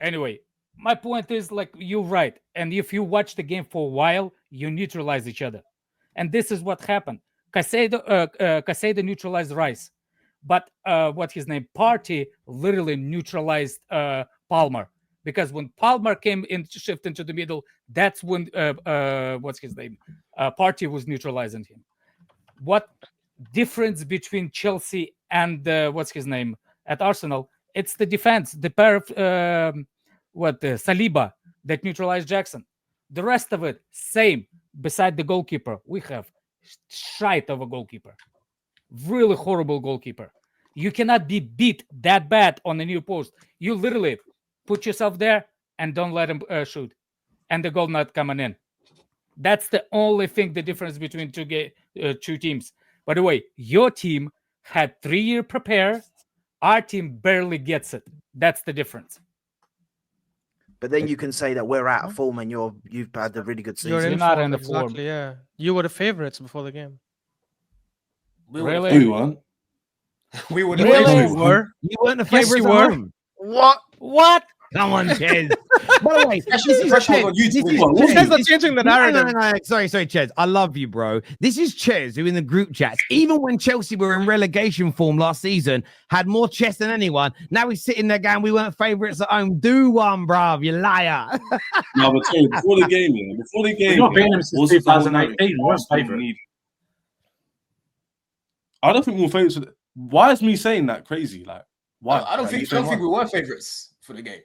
Anyway, my point is like you're right. And if you watch the game for a while, you neutralize each other. And this is what happened. Casado neutralized Rice, but what his name Party literally neutralized Palmer, because when Palmer came in to shift into the middle, that's when what's his name Party was neutralizing him. What difference between Chelsea and what's his name at Arsenal? It's the defense, the pair of Saliba that neutralized Jackson. The rest of it same. Beside the goalkeeper, we have shite of a goalkeeper, really horrible goalkeeper. You cannot be beat that bad on a new post. You literally put yourself there and don't let him shoot, and the goal not coming in. That's the only thing, the difference between two teams. By the way, your team had 3 year prepare. Our team barely gets it. That's the difference. But then you can say that we're out of form and you've had a really good You're season. in not form, in the form. exactly, yeah. You were the favorites before the game. Really? We weren't. We were You Really? were. You weren't the Yes, favourites you at were. home. What? Come on, Chez. By the way, Especially the pressure on you to win. What? You guys are changing the narrative. No. Sorry, Chez. I love you, bro. This is Chez who in the group chats, even when Chelsea were in relegation form last season, had more chest than anyone. Now he's sitting there going, we weren't favourites at home. Do one, bruv, you liar. No, but sorry, before the game, We've not been them since was the 2018. We weren't Arsenal favourite. need- I don't think we were favourites. Why is me saying that crazy? Like, why? I don't Like, think you saying we were favourites for the game.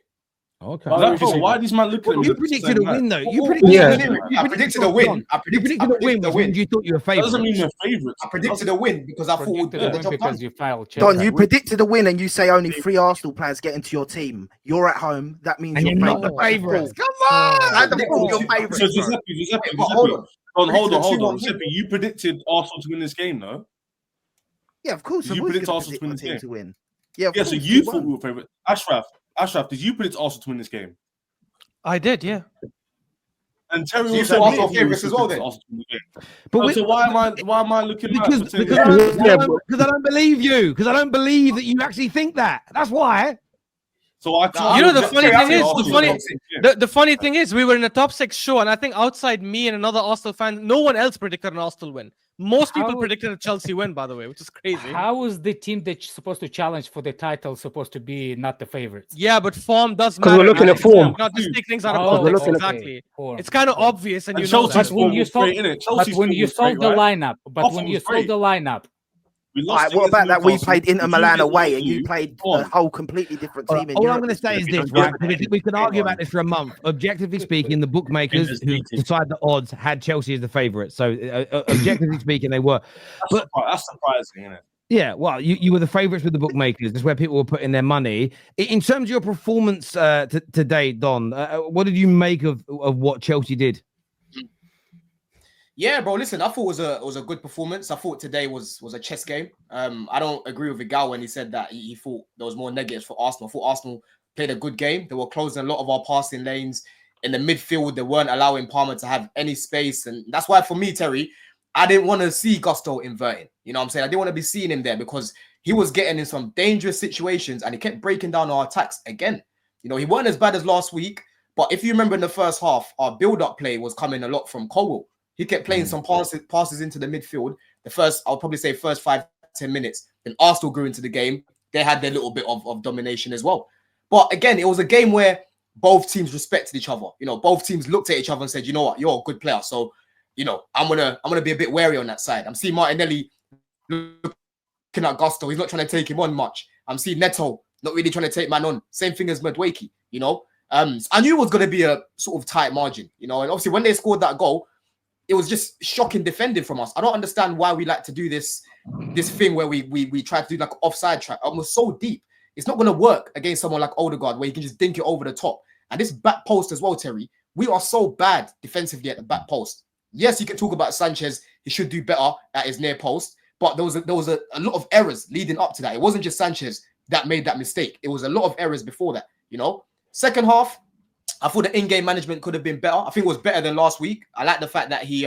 Okay. why? Why are these man looking at me? You predicted a win, though. You Yeah. I predicted a win. I You predicted predicted a win, the which win. means you thought you were That doesn't mean favourites. we're favourites. I predicted a win because I thought we'd Predicted get a the win job because done. you filed. Don, Chelsea. you predicted a win and you say only 3 Arsenal players get into your team. You're at home. That means And you're not the favourite. favourites. Come I on! don't think you're favourites, So bro. Giuseppe, But hold on. hold on. 2-1 Giuseppe, you predicted Arsenal to win this game, no? Yeah, of course. You I'm always predict gonna Arsenal to win my this team game? to win. Yeah, of Yeah, course. so you we thought won. we were favourite. Ashraf, did you predict Arsenal to win this game? I did, yeah. And Terry So you also said Arsenal predicted favourites as well then? Arsenal to win the game. But So why am I looking back? because for saying I that? don't believe you. Because I don't believe that you actually think that. That's why. So I told You know, the that funny Terry thing is, Arsenal the funny- was the game. The funny thing is, we were in a top 6 show, and I think outside me and another Arsenal fan, no one else predicted an Arsenal win. Most people How- predicted a Chelsea win, by the way, which is crazy. How is the team that's supposed to challenge for the title supposed to be not the favorites? Yeah, but form does 'Cause matter. we're looking man. at form. Not just take things out of Oh, context. looking at- Exactly. Form. It's kind of obvious, and And you know Chelsea's that. But when form you was saw- great, innit? But Chelsea's when form you was sold great, the right? lineup, but Arsenal when you was sold great. the lineup, We All lost right, what against about that? We Newcastle. played Inter Did you Milan get away, lost and you to? played Go a on. whole completely different team in All Europe. I'm going to say is We this, don't right? do that. We can argue on. about this for a month. Objectively speaking, the bookmakers Just who beating. decide the odds had Chelsea as the favourite. So, objectively speaking, they were. That's surprising, isn't it? Yeah, well, you were the favourites with the bookmakers. That's where people were putting their money. In terms of your performance today, Don, what did you make of what Chelsea did? Yeah, bro. Listen, I thought it was a good performance. I thought today was a chess game. I don't agree with Igal when he said that he thought there was more negatives for Arsenal. I thought Arsenal played a good game. They were closing a lot of our passing lanes in the midfield. They weren't allowing Palmer to have any space, and that's why for me, Terry, I didn't want to see Gusto inverting. You know what I'm saying? I didn't want to be seeing him there because he was getting in some dangerous situations and he kept breaking down our attacks again. You know, he wasn't as bad as last week, but if you remember in the first half, our build-up play was coming a lot from Colwell. He kept playing some passes into the midfield. I'll probably say first 5-10 minutes. Then Arsenal grew into the game. They had their little bit of domination as well. But again, it was a game where both teams respected each other. You know, both teams looked at each other and said, you know what, you're a good player. So, you know, I'm gonna be a bit wary on that side. I'm seeing Martinelli looking at Gusto. He's not trying to take him on much. I'm seeing Neto not really trying to take man on. Same thing as Madueke, you know. So I knew it was going to be a sort of tight margin, you know. And obviously when they scored that goal, it was just shocking defending from us. I don't understand why we like to do this thing where we try to do like offside track. We're so deep. It's not going to work against someone like Odegaard where you can just dink it over the top. And this back post as well, Terry, we are so bad defensively at the back post. Yes, you can talk about Sanchez. He should do better at his near post. But there was a lot of errors leading up to that. It wasn't just Sanchez that made that mistake. It was a lot of errors before that, you know. Second half, I thought the in-game management could have been better. I think it was better than last week. I like the fact that he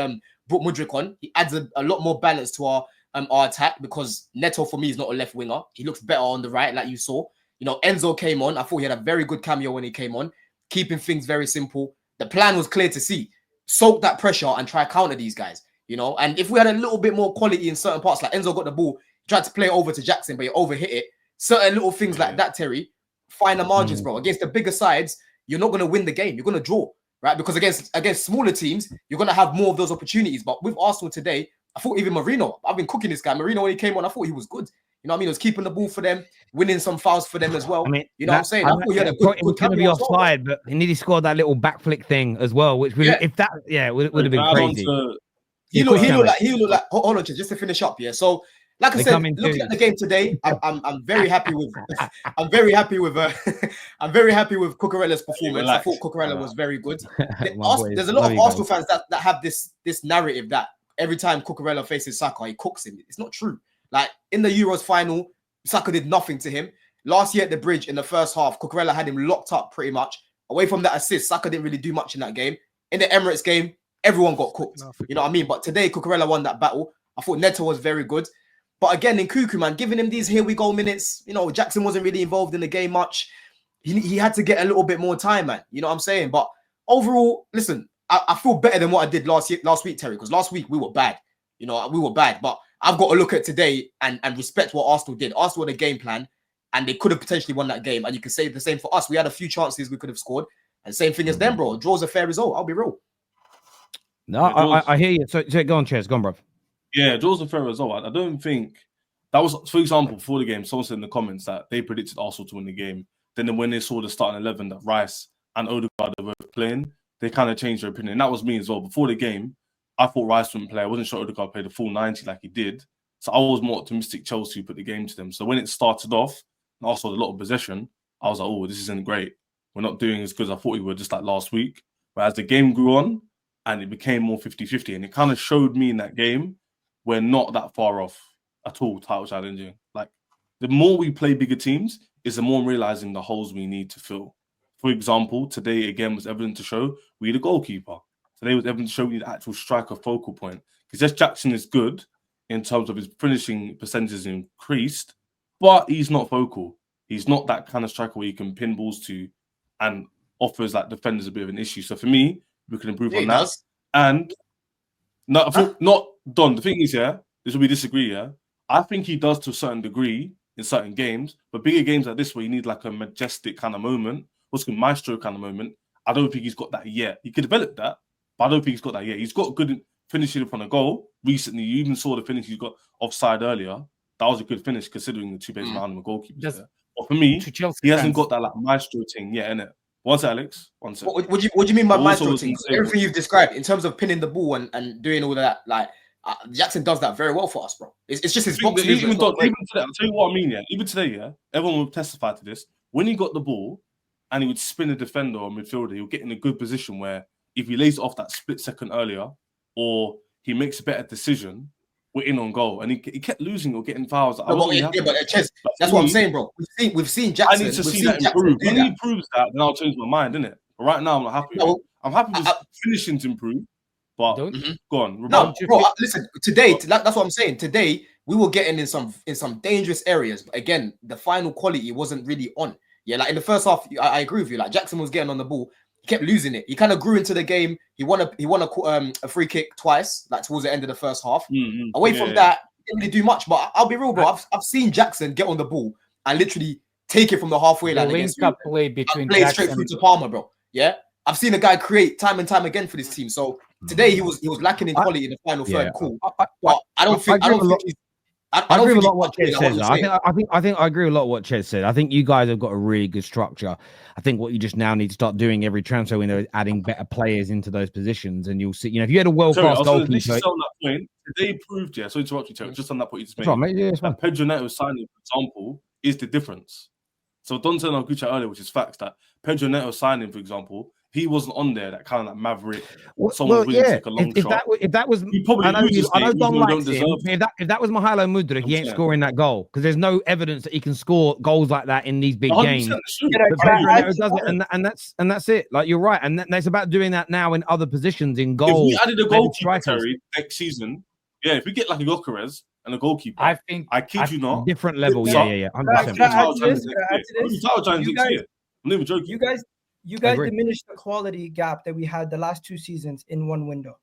brought Mudryk on. He adds a lot more balance to our attack because Neto, for me, is not a left winger. He looks better on the right, like you saw. You know, Enzo came on. I thought he had a very good cameo when he came on, keeping things very simple. The plan was clear to see. Soak that pressure and try counter these guys, you know. And if we had a little bit more quality in certain parts, like Enzo got the ball, tried to play it over to Jackson, but he overhit it. Certain little things like that, Terry, find the margins, bro. Against the bigger sides, you're not going to win the game. You're going to draw, right? Because against smaller teams, you're going to have more of those opportunities. But with Arsenal today, I thought even Marino, I've been cooking this guy. Marino, when he came on, I thought he was good. You know what I mean? He was keeping the ball for them, winning some fouls for them as well. I mean, you know what I'm saying? I thought he had a good going to be cameo as well, bro. offside, but he nearly scored that little back flick thing as well, which would, if that, would have been crazy. He looked like. Hold on, just to finish up. Yeah. So, like I said, looking at the game today, I'm very happy with. I'm very happy with. I'm very happy with Cucurella's performance. I thought Cucurella was very good. There's a lot of Arsenal fans that have this narrative that every time Cucurella faces Saka, he cooks him. It's not true. Like in the Euros final, Saka did nothing to him. Last year at the Bridge in the first half, Cucurella had him locked up pretty much. Away from that assist, Saka didn't really do much in that game. In the Emirates game, everyone got cooked. You know what I mean? But today, Cucurella won that battle. I thought Neto was very good. But again, in Cuckoo, man, giving him these here we go minutes, you know, Jackson wasn't really involved in the game much. He had to get a little bit more time, man. You know what I'm saying? But overall, listen, I feel better than what I did last week, Terry, because last week we were bad. You know, we were bad. But I've got to look at today and respect what Arsenal did. Arsenal had a game plan, and they could have potentially won that game. And you can say the same for us. We had a few chances we could have scored. And same thing as them, bro. A draw's a fair result. I'll be real. No, I hear you. So go on, Chess. Go on, bro. Yeah, draw's a fair result. I don't think that was, for example, before the game, someone said in the comments that they predicted Arsenal to win the game. Then when they saw the starting 11 that Rice and Odegaard were playing, they kind of changed their opinion. And that was me as well. Before the game, I thought Rice wouldn't play. I wasn't sure Odegaard played the full 90 like he did. So I was more optimistic Chelsea put the game to them. So when it started off, and also a lot of possession, I was like, oh, this isn't great. We're not doing as good as I thought we were just like last week. But as the game grew on and it became more 50-50, and it kind of showed me in that game, we're not that far off at all title challenging. Like, the more we play bigger teams, is the more I'm realizing the holes we need to fill. For example, today again was evident to show we need a goalkeeper. Today was evident to show we need an actual striker focal point. Because yes, Jackson is good in terms of his finishing percentages increased, but he's not focal. He's not that kind of striker where you can pin balls to and offers like defenders a bit of an issue. So for me, we can improve on that. And no, I think not Don. The thing is, this is where we disagree. I think he does to a certain degree in certain games, but bigger games like this where you need like a majestic kind of moment, what's called maestro kind of moment. I don't think he's got that yet. He could develop that, but I don't think he's got that yet. He's got good finishing upon a goal recently. You even saw the finish he got offside earlier. That was a good finish considering the two players around the goalkeepers. But for me, he hasn't got that like maestro thing yet, innit? One sec, Alex. One sec. What do you mean by maestro thing? Everything you've described in terms of pinning the ball and doing all that, like Jackson does that very well for us, bro. It's just his box movement. Even today, I'll tell you what I mean. Even today, everyone will testify to this. When he got the ball and he would spin a defender or midfielder, he'll get in a good position where if he lays it off that split second earlier, or he makes a better decision, we're in on goal. And he kept losing or getting fouls. That's what I'm saying, bro. We've seen Jackson. I need to see that improve. When he proves that, then I'll change my mind, innit? But right now, I'm not happy. I'm happy with finishing to improve. But go on. No, bro. Listen, today, that's what I'm saying. Today, we were getting in some dangerous areas. But again, the final quality wasn't really on. Yeah, like in the first half, I agree with you. Like Jackson was getting on the ball. He kept losing it. He kind of grew into the game. He won a free kick twice, like towards the end of the first half. Away from that, he didn't really do much. But I'll be real, bro. I've seen Jackson get on the ball and literally take it from the halfway line against play between play straight through to Palmer, bro. Yeah, I've seen a guy create time and time again for this team. So today he was lacking in quality in the final third. Cool, but I don't think I agree with a lot what Chez says. I think I agree with a lot what Chez said. I think you guys have got a really good structure. I think what you just now need to start doing every transfer window is adding better players into those positions, and you'll see. You know, if you had a world-class goalkeeper, just on that point, they proved, so interrupt you, Terry, just on that point you just made. Pedro Neto signing, for example, is the difference. So Don said on Gucci earlier, which is facts, that Pedro Neto signing, for example, he wasn't on there. That kind of like maverick. Someone willing to take a long shot. If that was, I know Don likes him. If that was Mahalo Mudryk, he ain't scoring that goal because there's no evidence that he can score goals like that in these big games. But Pedro Neto does it, and that's it. Like you're right, and that's about doing that now in other positions in goal. If we added a goalkeeper, Terry, next season, if we get like a Gyökeres, and a goalkeeper. I think I kid you not. Different level. So- Yeah. Can 100%. I add Title to champions this? next Can I year. add to We'll be this? title champions You next guys- year. I'm not even joking. You guys agree. diminished the quality gap that we had the last 2 seasons in one window.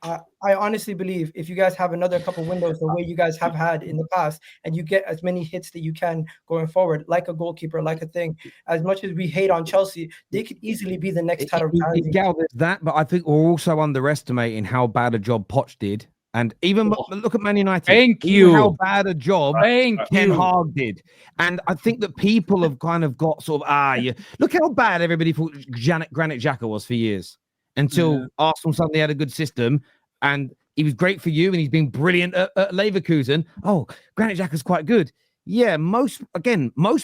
I honestly believe if you guys have another couple windows the way you guys have had in the past, and you get as many hits that you can going forward, like a goalkeeper, like a thing, as much as we hate on Chelsea, they could easily be the next title challenging. Gal, there's that, but I think we're also underestimating how bad a job Poch did. And even look at Man United. Thank Even you. how bad a job Thank Ten you. Hag did. And I think that people have kind of got sort of, look how bad everybody thought Granit Xhaka was for years until Arsenal suddenly had a good system, and he was great for you and he's been brilliant at Leverkusen. Oh, Granit Xhaka's quite good. Yeah, most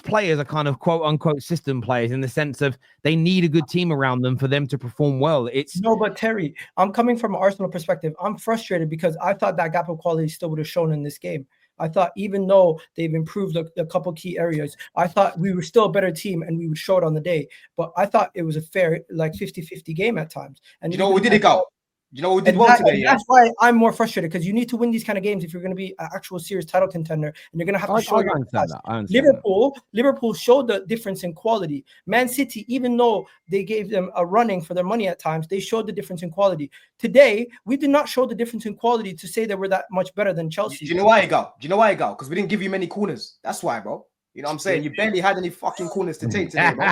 players are kind of quote unquote system players in the sense of they need a good team around them for them to perform well. No, but Terry, I'm coming from an Arsenal perspective. I'm frustrated because I thought that gap of quality still would have shown in this game. I thought even though they've improved a couple key areas, I thought we were still a better team and we would show it on the day. But I thought it was a fair, like 50-50 game at times. And You know what we did it go? You know what we did And well that- today? and Yeah? that's why I'm more frustrated, because you need to win these kind of games if you're going to be an actual serious title contender, and you're going to have to show your class. I understand that. Liverpool showed the difference in quality. Man City, even though they gave them a running for their money at times, they showed the difference in quality. Today, we did not show the difference in quality to say that we're that much better than Chelsea. Do you know why, Gal? Do you know why, Gal? Because we didn't give you many corners. That's why, bro. You know what I'm saying? You barely had any fucking corners to take today, bro.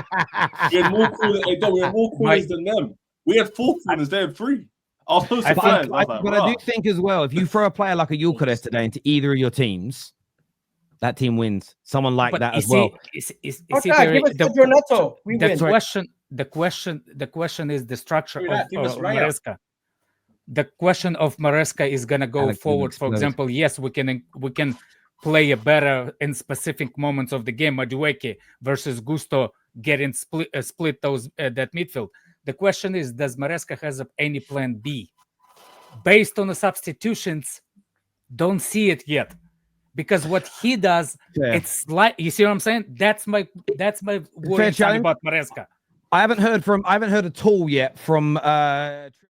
We had more corners. We had more corners than them. We had 4 corners. They had 3. I was supposed to But find. I do think as well, if you throw a player like a Gyökeres today into either of your teams, that team wins. Someone like But that you as well. Give us Pedro Neto. We win. The question is the structure Give us of Raya. Maresca. The question of Maresca is gonna go Alex forward. For explode. example, yes, we can play a better in specific moments of the game. Madueke versus Gusto getting split those that midfield. The question is, does Maresca has any plan B? Based on the substitutions, don't see it yet. Because what he does, it's like, you see what I'm saying? That's my worry about Maresca. I haven't heard at all yet from